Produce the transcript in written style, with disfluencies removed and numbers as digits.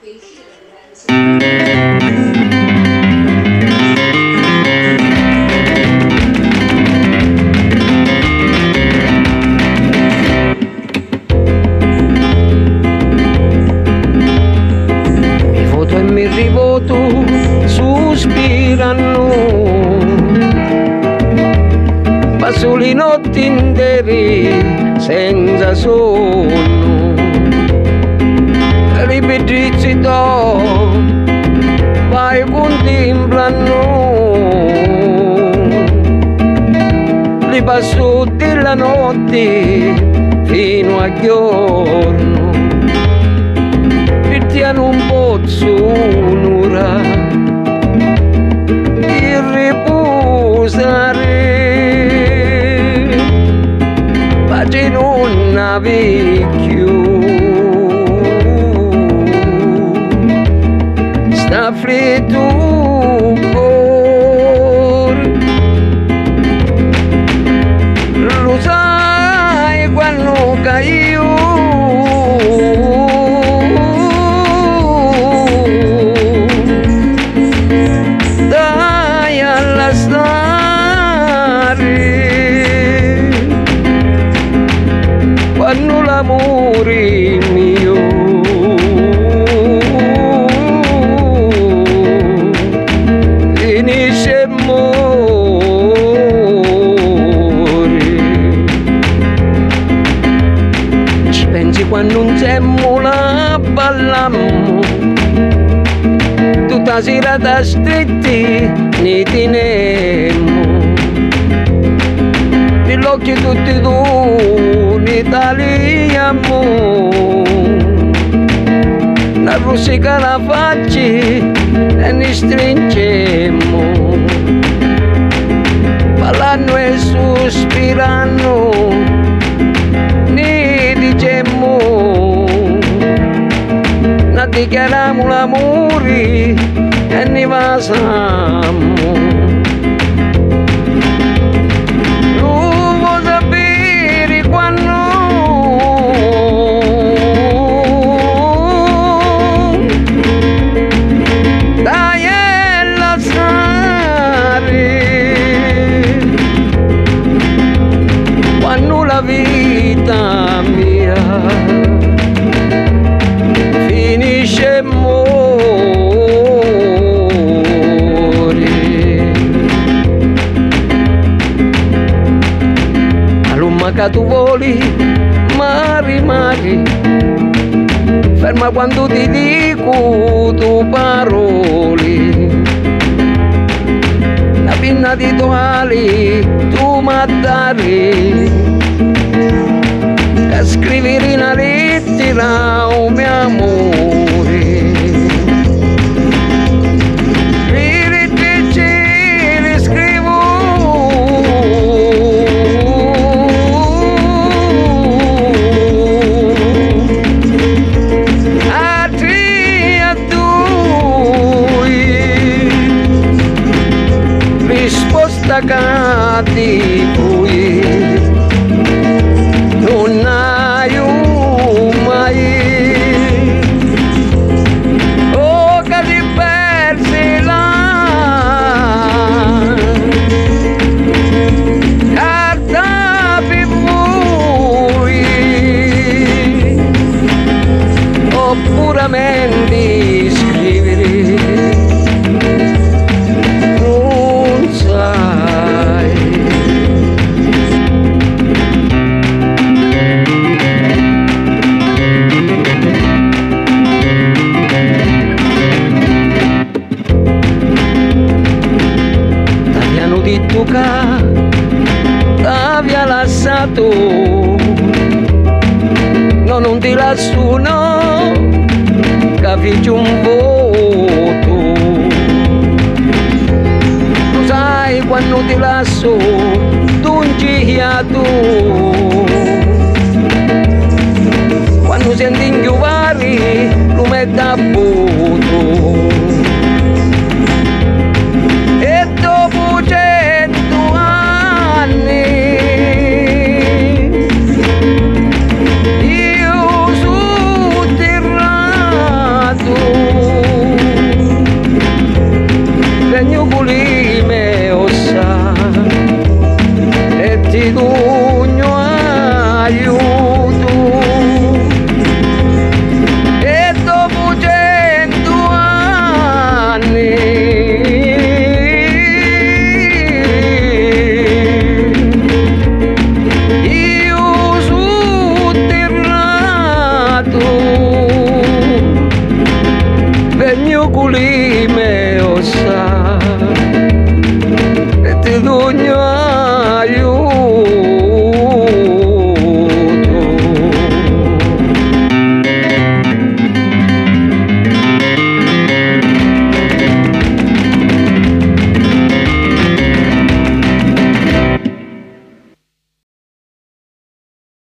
Mi voto e mi rivoto, sospirano, passo le notti intere senza sonno, ripetizi do, vai contemplano, li passo della notte fino a giorno, e non posso un'ora di riposare, pace non ave più, sta freddo cuore, lo sai quando caio quando l'amore mio finisce e muore. Ci pensi quando non siamo la ballammo, tutta la sera da stretti ne tenemmo, l'occhio tutti tu ne tagliamo, la rosica la faccia e ne stringemmo, parlando e sospirando ne dicemmo, ne dichiariamo l'amore e ne passiamo. Vita mia finisce e muore, all'umma che tu voli mari, ferma quando ti dico tu parole, la pinna di toali tu m'addari, a scrivere una lettera o mio amore, le scrivo a te, a lui, risposta che ti puoi non hai mai, oh che ti persi là, carta per voi, o puramente scrivere, non sai. Detto che t'avia lasciato, no, non ti lascio, no, che faccio un voto, lo sai quando ti lascio tu ingiato, quando senti inchiuvare lo metti a voto.